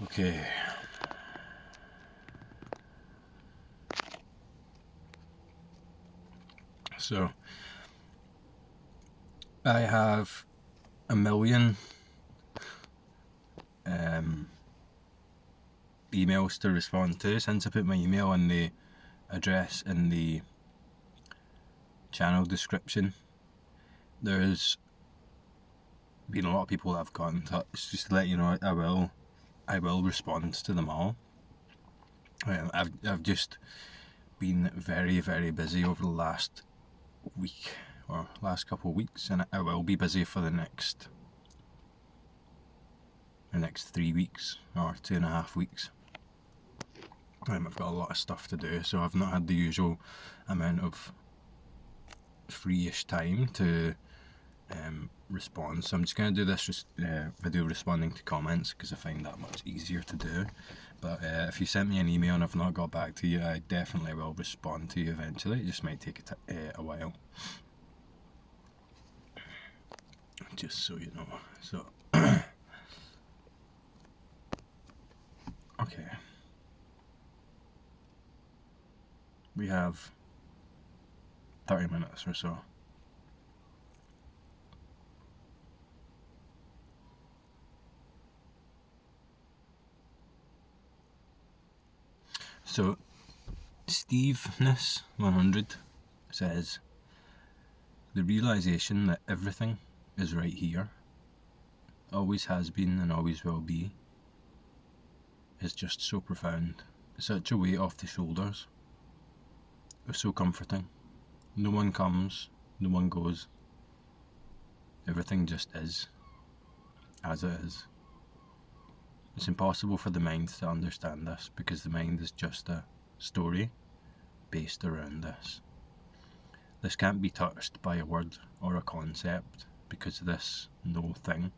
Okay. So, I have a million emails to respond to since I put my email and the address in the channel description. There's been a lot of people that have got in touch. Just to let you know, I will respond to them all. I've just been very, very busy over the last week or last couple of weeks, and I will be busy for the next 3 weeks or 2.5 weeks. I've got a lot of stuff to do, so I've not had the usual amount of free-ish time to respond. So I'm just going to do this video responding to comments because I find that much easier to do. But if you sent me an email and I've not got back to you, I definitely will respond to you eventually. It just might take a while. Just so you know. So, okay. We have 30 minutes or so. So, Steveness100 says, the realisation that everything is right here, always has been and always will be, is just so profound. Such a weight off the shoulders. It's so comforting. No one comes, no one goes. Everything just is, as it is. It's impossible for the mind to understand this because the mind is just a story based around this. This can't be touched by a word or a concept because this is no thing.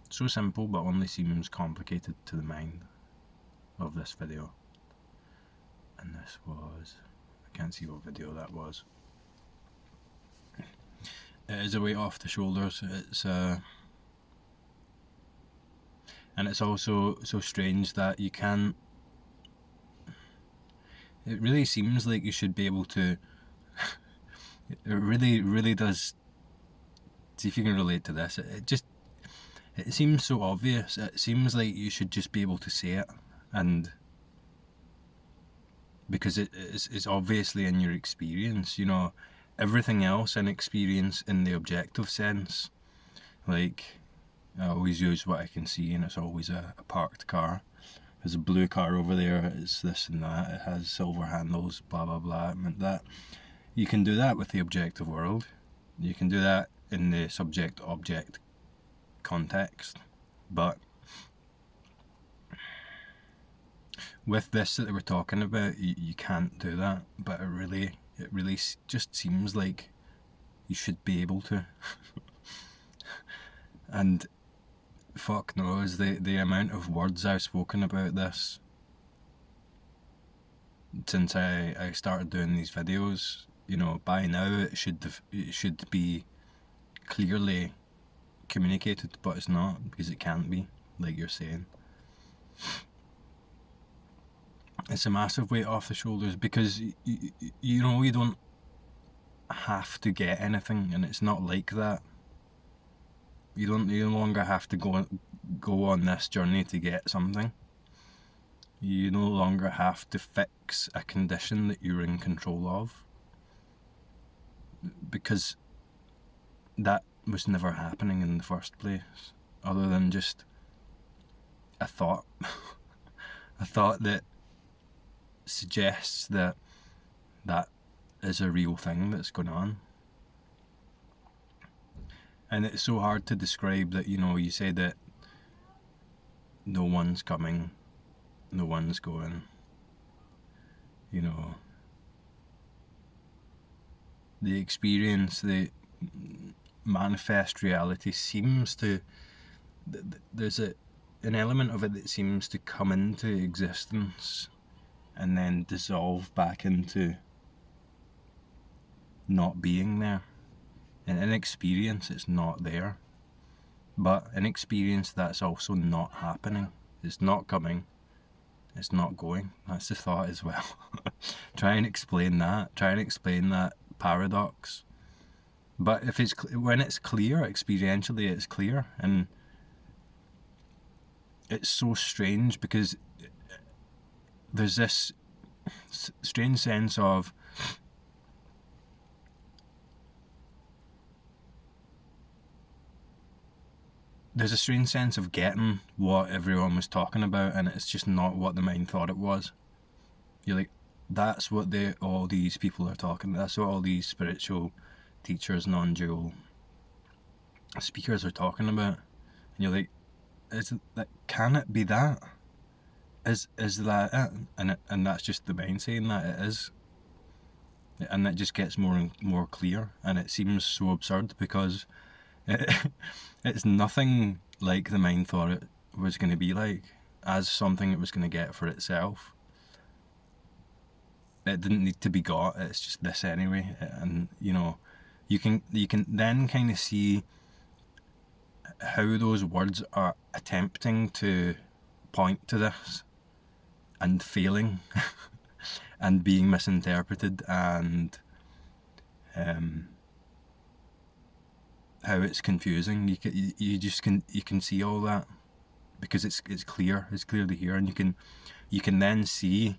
So simple but only seems complicated to the mind of this video. And this was, I can't see what video that was. It is a weight off the shoulders. And it's also so strange that you can't. It really seems like you should be able to. It really, really does. See if you can relate to this. It seems so obvious. It seems like you should just be able to say it, and because it's obviously in your experience. You know, everything else in experience in the objective sense, like. I always use what I can see, and it's always a parked car. There's a blue car over there, it's this and that, it has silver handles, blah blah blah, that. You can do that with the objective world. You can do that in the subject-object context. But with this that we're talking about, you can't do that. But it really just seems like you should be able to. And fuck knows the amount of words I've spoken about this since I started doing these videos. You know, by now it should be clearly communicated, but it's not, because it can't be, like you're saying. It's a massive weight off the shoulders because you know, you don't have to get anything, and it's not like that. You no longer have to go on this journey to get something. You no longer have to fix a condition that you're in control of, because that was never happening in the first place, other than just a thought. A thought that suggests that is a real thing that's going on. And it's so hard to describe that. You know, you say that no one's coming, no one's going, you know, the experience, the manifest reality seems to, there's an element of it that seems to come into existence and then dissolve back into not being there. And in experience, it's not there. But in experience, that's also not happening. It's not coming. It's not going. That's the thought as well. Try and explain that. Try and explain that paradox. But if it's when it's clear, experientially, it's clear, and it's so strange because there's this strange sense of getting what everyone was talking about, and it's just not what the mind thought it was. You're like, that's what all these people are talking. That's what all these spiritual teachers, non-dual speakers are talking about. And you're like, can it be that? Is that it? And that's just the mind saying that it is. And it just gets more and more clear, and it seems so absurd because it's nothing like the mind thought it was going to be like, as something it was going to get for itself. It didn't need to be got. It's just this anyway, and you can then kind of see how those words are attempting to point to this and failing and being misinterpreted, and how it's confusing. You can see all that because it's clear. It's clear to hear, and you can then see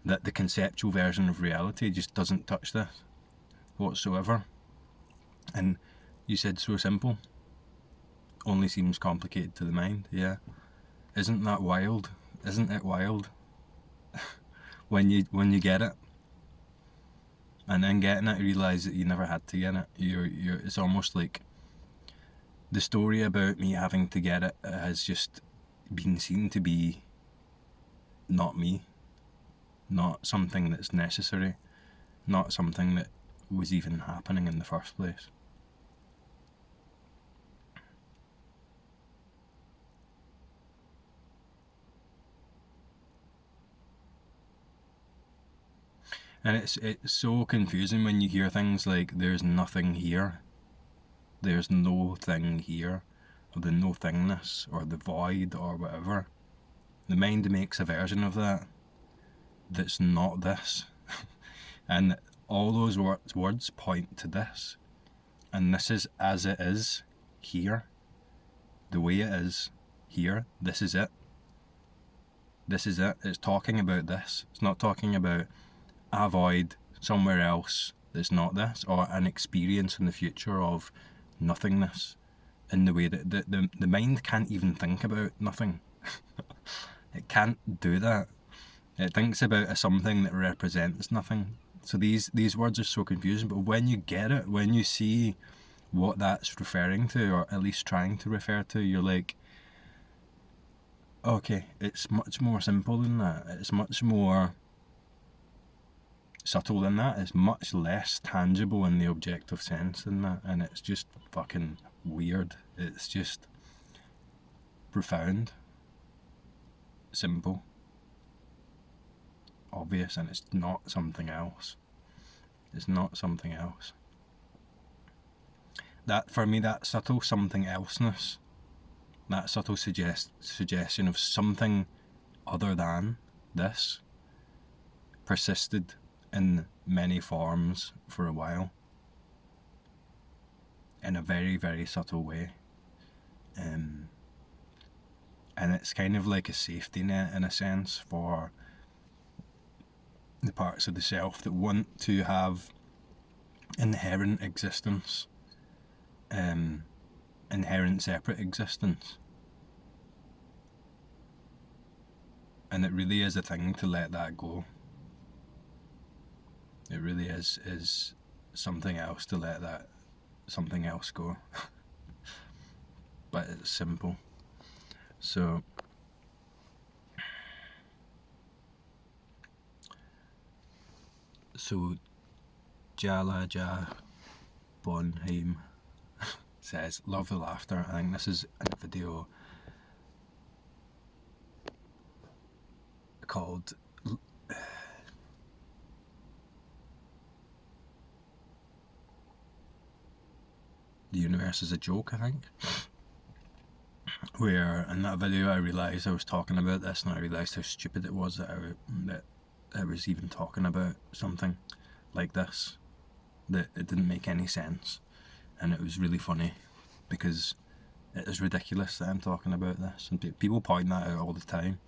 that the conceptual version of reality just doesn't touch this whatsoever. And you said so simple only seems complicated to the mind. Yeah, isn't that wild? Isn't it wild? when you get it, and then getting it, you realise that you never had to get it. It's almost like the story about me having to get it has just been seen to be not me, not something that's necessary, not something that was even happening in the first place. And it's so confusing when you hear things like, there's nothing here, there's no thing here, or the no thingness, or the void, or whatever. The mind makes a version of that that's not this. And all those words point to this. And this is as it is here. The way it is here. This is it. This is it. It's talking about this. It's not talking about a void somewhere else that's not this, or an experience in the future of nothingness, in the way that the mind can't even think about nothing. It can't do that. It thinks about something that represents nothing. So these words are so confusing, but when you get it, when you see what that's referring to, or at least trying to refer to, you're like, okay, it's much more simple than that. It's much more subtle than that. It's much less tangible in the objective sense than that, and it's just fucking weird. It's just profound, simple, obvious, and it's not something else. It's not something else. That, for me, that subtle something elseness, that subtle suggestion of something other than this, persisted in many forms for a while, in a very, very subtle way. And it's kind of like a safety net, in a sense, for the parts of the self that want to have inherent existence, inherent separate existence. And it really is a thing to let that go. It really is something else to let that something else go. But it's simple. So Jala Ja Bonheim says, love the laughter. I think this is a video called The Universe is a Joke, I think. where in that video I realised I was talking about this, and I realised how stupid it was that I was even talking about something like this, that it didn't make any sense. And it was really funny because it is ridiculous that I'm talking about this, and people point that out all the time,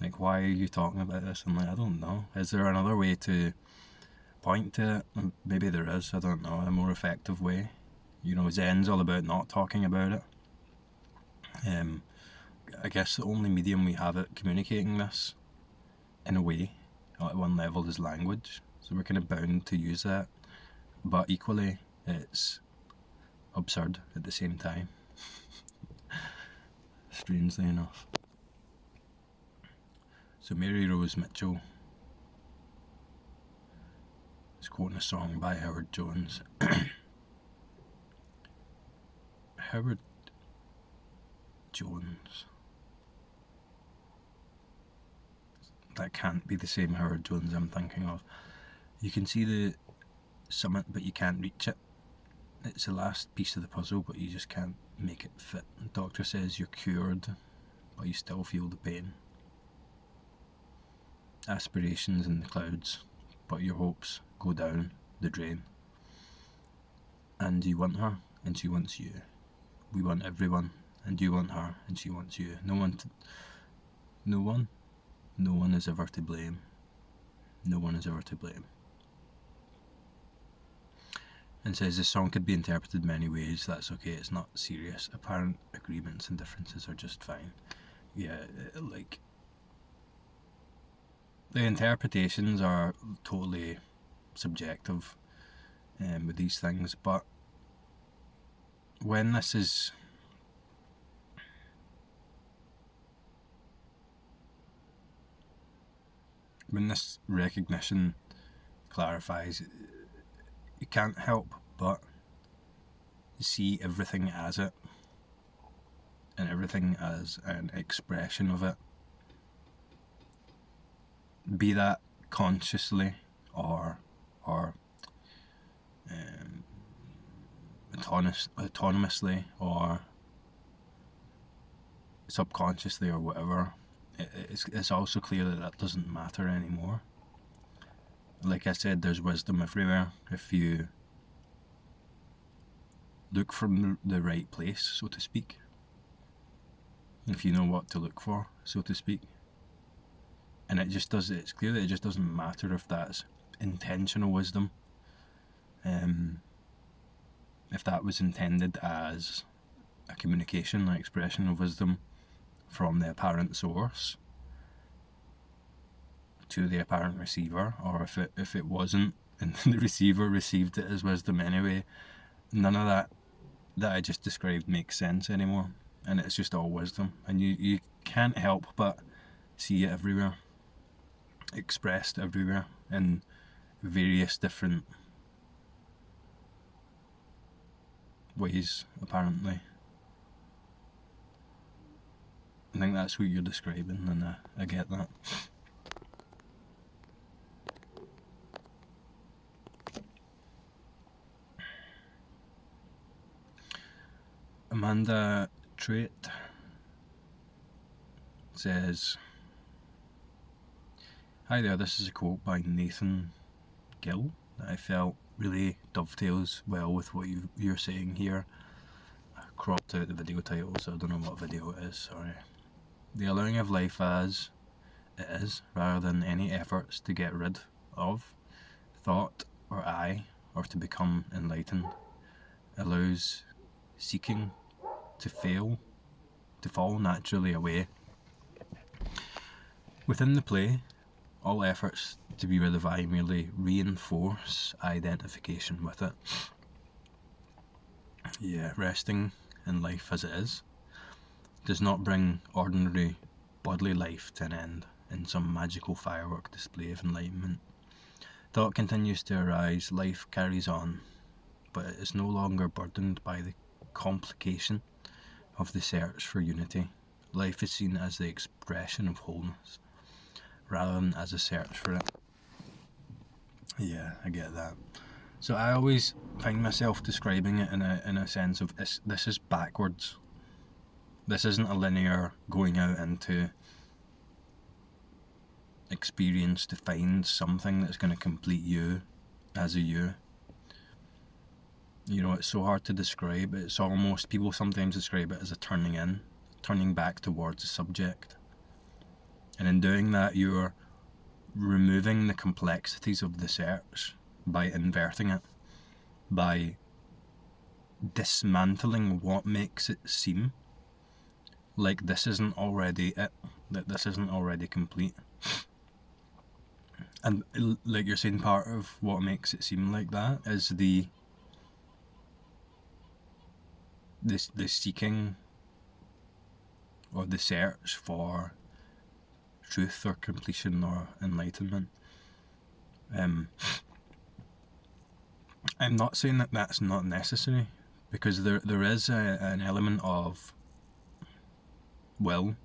like, why are you talking about this? I'm like, I don't know, is there another way to point to it? And maybe there is, I don't know, a more effective way. You know, Zen's all about not talking about it. I guess the only medium we have at communicating this, in a way, at one level, is language, so we're kind of bound to use that, but equally it's absurd at the same time. Strangely enough. So Mary Rose Mitchell is quoting a song by Howard Jones. Howard Jones. That can't be the same Howard Jones I'm thinking of. You can see the summit, but you can't reach it. It's the last piece of the puzzle, but you just can't make it fit. The doctor says you're cured, but you still feel the pain. Aspirations in the clouds, but your hopes go down the drain. And you want her, and she wants you. We want everyone, and you want her, and she wants you. No one is ever to blame. No one is ever to blame. And says the song could be interpreted many ways. That's okay, it's not serious. Apparent agreements and differences are just fine. Yeah, like, the interpretations are totally subjective with these things, but when this recognition clarifies, you can't help but see everything as it, and everything as an expression of it, be that consciously or autonomously or subconsciously or whatever. It's also clear that doesn't matter anymore. Like I said, there's wisdom everywhere if you look from the right place, so to speak. If you know what to look for, so to speak. And it's clear that it just doesn't matter if that's intentional wisdom. If that was intended as a communication, an expression of wisdom from the apparent source to the apparent receiver, or if it wasn't and the receiver received it as wisdom anyway, none of that I just described makes sense anymore, and it's just all wisdom, and you can't help but see it everywhere, expressed everywhere in various different ways, apparently. I think that's what you're describing, and I get that. Amanda Trait says, "Hi there, this is a quote by Nathan Gill that I felt really dovetails well with what you're saying here. I cropped out the video title, so I don't know what video it is, sorry. The allowing of life as it is, rather than any efforts to get rid of thought or I, or to become enlightened, allows seeking to fall naturally away. Within the play, all efforts to be rid of I merely reinforce identification with it. Yeah, resting in life as it is does not bring ordinary bodily life to an end in some magical firework display of enlightenment. Thought continues to arise, life carries on, but it is no longer burdened by the complication of the search for unity. Life is seen as the expression of wholeness, rather than as a search for it." Yeah, I get that. So I always find myself describing it in a sense of this is backwards. This isn't a linear going out into experience to find something that's going to complete you as a you. You know, it's so hard to describe. It's almost, people sometimes describe it as a turning back towards the subject. And in doing that, you're removing the complexities of the search by inverting it, by dismantling what makes it seem like this isn't already it, that this isn't already complete. And like you're saying, part of what makes it seem like that is the seeking or the search for truth or completion or enlightenment. I'm not saying that that's not necessary, because there is an element of will,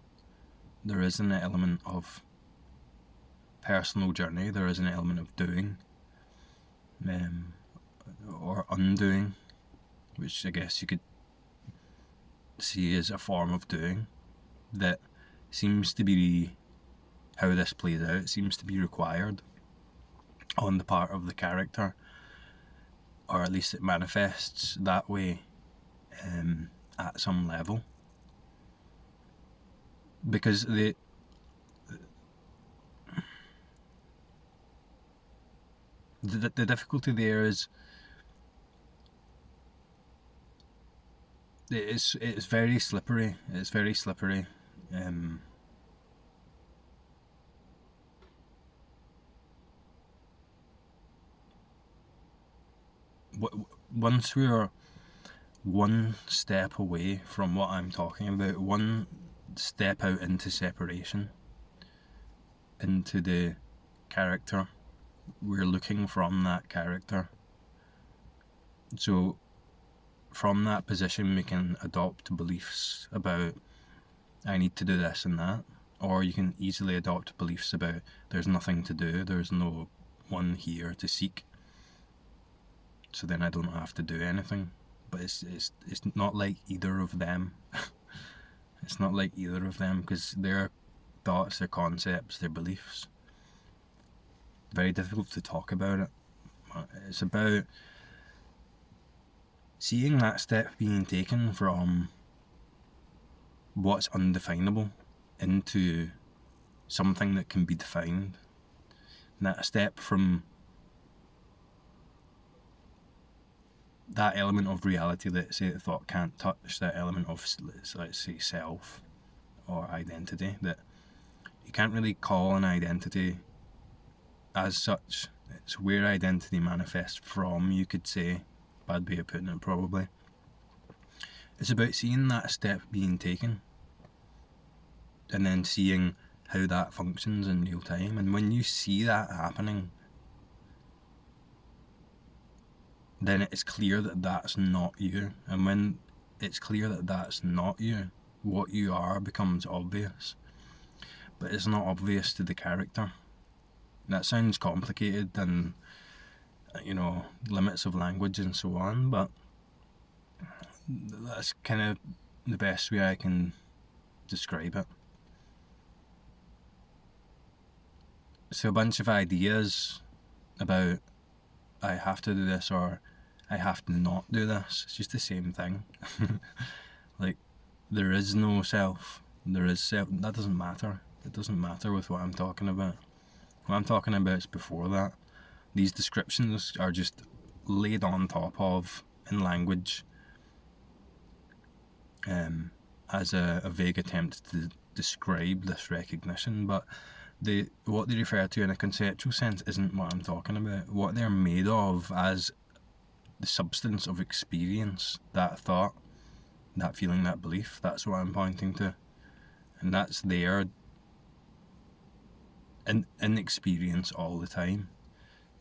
there is an element of personal journey, there is an element of doing or undoing, which I guess you could see as a form of doing, that seems to be how this plays out. It seems to be required on the part of the character, or at least it manifests that way at some level, because the difficulty there is it's very slippery. It's very slippery. Once we're one step away from what I'm talking about, one step out into separation, into the character, we're looking from that character. So from that position we can adopt beliefs about, I need to do this and that, or you can easily adopt beliefs about there's nothing to do, there's no one here to seek, so then I don't have to do anything. But it's not like either of them. It's not like either of them, because their thoughts, their concepts, their beliefs, very difficult to talk about it. It's about seeing that step being taken from what's undefinable into something that can be defined. And that step from that element of reality that, say, the thought can't touch, that element of, let's say, self or identity, that you can't really call an identity as such. It's where identity manifests from, you could say. Bad way of putting it, probably. It's about seeing that step being taken and then seeing how that functions in real time. And when you see that happening, then it's clear that that's not you. And when it's clear that that's not you, what you are becomes obvious. But it's not obvious to the character. That sounds complicated and, you know, limits of language and so on, but that's kind of the best way I can describe it. So a bunch of ideas about I have to do this or I have to not do this, it's just the same thing. Like, there is no self, there is self, that doesn't matter. It doesn't matter with what I'm talking about. What I'm talking about is before that. These descriptions are just laid on top of in language as a vague attempt to describe this recognition, but what they refer to in a conceptual sense isn't what I'm talking about. What they're made of as the substance of experience, that thought, that feeling, that belief, that's what I'm pointing to. And that's there in experience all the time.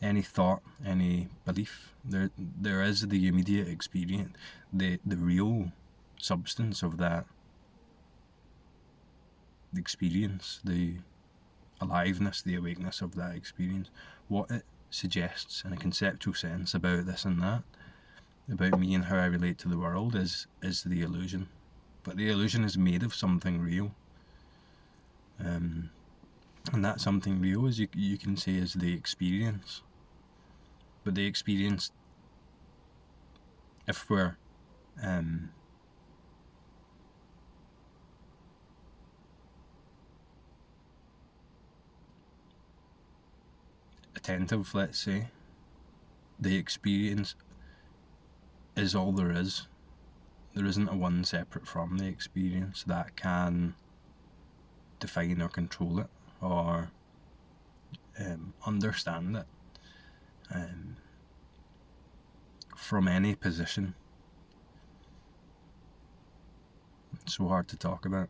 Any thought, any belief, there is the immediate experience, the real substance of that experience, the aliveness, the awakeness of that experience. What it suggests in a conceptual sense about this and that, about me and how I relate to the world, is the illusion but the illusion is made of something real. And that something real, is you can say, is the experience. But the experience, if we're attentive, let's say, the experience is all there is. There isn't a one separate from the experience that can define or control it or understand it from any position. It's so hard to talk about.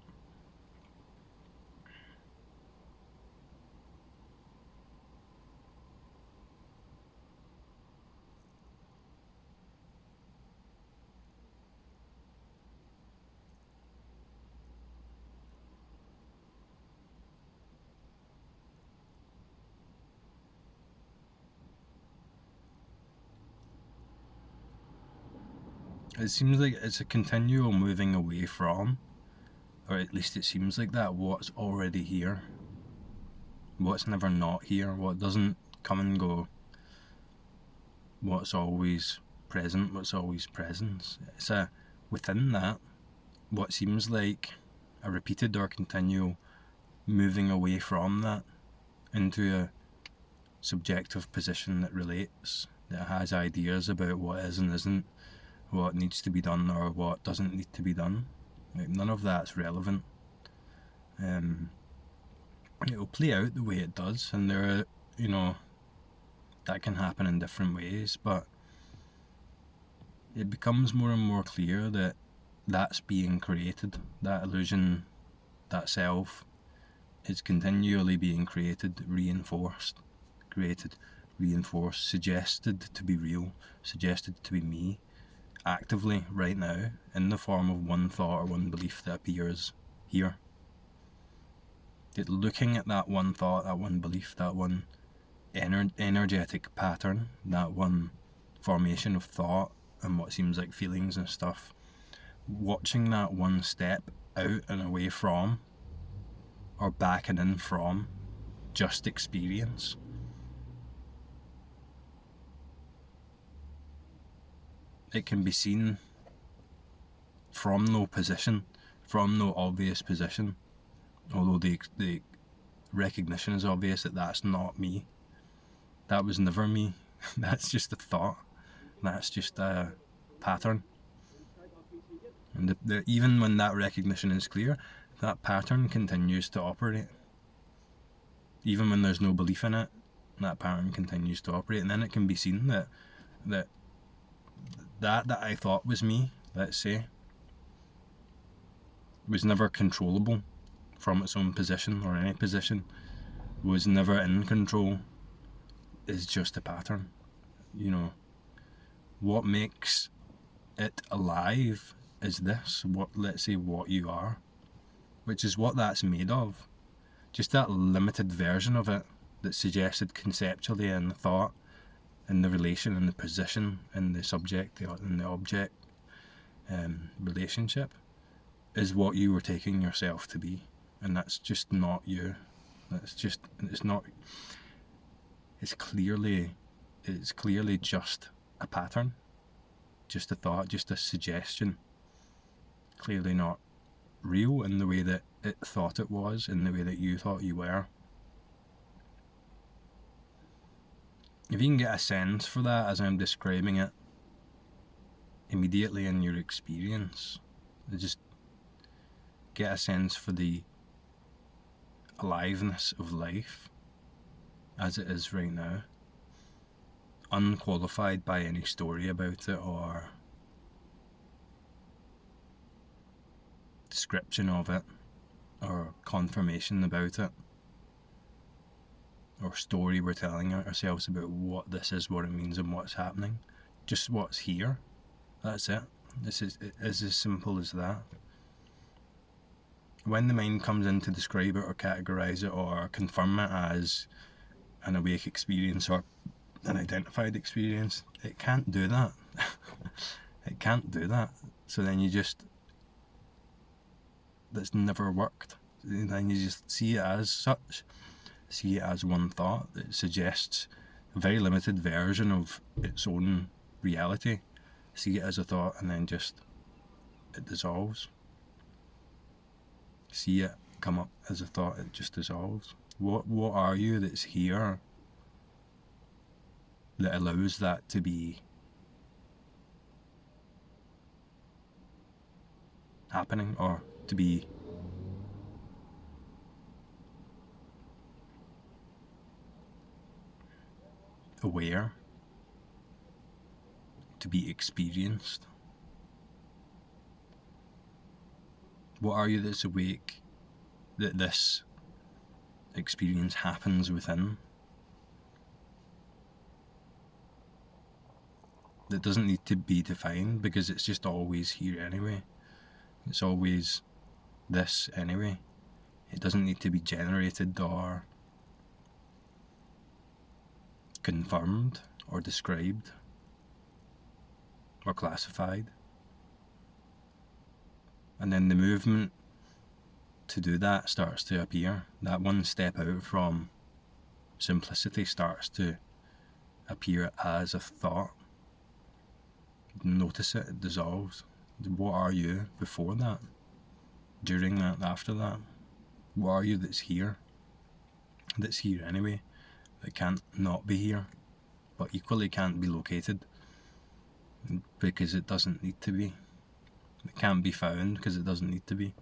It seems like it's a continual moving away from, or at least it seems like that, what's already here. What's never not here, what doesn't come and go. What's always present, what's always presence. It's within that, what seems like a repeated or continual moving away from that into a subjective position that relates, that has ideas about what is and isn't, what needs to be done or what doesn't need to be done. Like, none of that's relevant. It'll play out the way it does, and there are, that can happen in different ways, but it becomes more and more clear that that's being created. That illusion, that self, is continually being created, reinforced, suggested to be real, suggested to be me, actively right now, in the form of one thought or one belief that appears here. That looking at that one thought, that one belief, that one energetic pattern, that one formation of thought and what seems like feelings and stuff, watching that one step out and away from, or back and in from, just experience. It can be seen from no position, from no obvious position, although the recognition is obvious that that's not me. That was never me. That's just a thought. That's just a pattern. And even when that recognition is clear, that pattern continues to operate. Even when there's no belief in it, that pattern continues to operate. And then it can be seen that I thought was me, let's say, was never controllable from its own position or any position, was never in control, is just a pattern. What makes it alive is this, let's say what you are, which is what that's made of. Just that limited version of it that's suggested conceptually in the thought, in the relation, in the position, in the subject, in the object relationship, is what you were taking yourself to be. And that's just not you. It's clearly just a pattern, just a thought, just a suggestion. Clearly not real in the way that it thought it was, in the way that you thought you were. If you can get a sense for that as I'm describing it immediately in your experience, just get a sense for the aliveness of life as it is right now, unqualified by any story about it or description of it or confirmation about it or story we're telling ourselves about what this is, what it means and what's happening. Just what's here. That's it. It is as simple as that. When the mind comes in to describe it or categorise it or confirm it as an awake experience or an identified experience, it can't do that. It can't do that. So then you just that's never worked. And then you just see it as such, see it as one thought that suggests a very limited version of its own reality. See it as a thought, and then just it dissolves. See it come up as a thought, it just dissolves. What are you that's here that allows that to be happening, or to be aware, to be experienced? What are you that's awake that this experience happens within? That doesn't need to be defined, because it's just always here anyway. It's always this anyway. It doesn't need to be generated or confirmed or described or classified. And then the movement to do that starts to appear. That one step out from simplicity starts to appear as a thought. Notice it, it dissolves. What are you before that? During that? After that? What are you that's here? That's here anyway, that can't not be here, but equally can't be located, because it doesn't need to be. It can't be found because it doesn't need to be.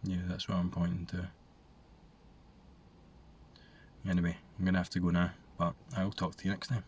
Yeah, that's what I'm pointing to. Anyway, I'm going to have to go now, but I'll talk to you next time.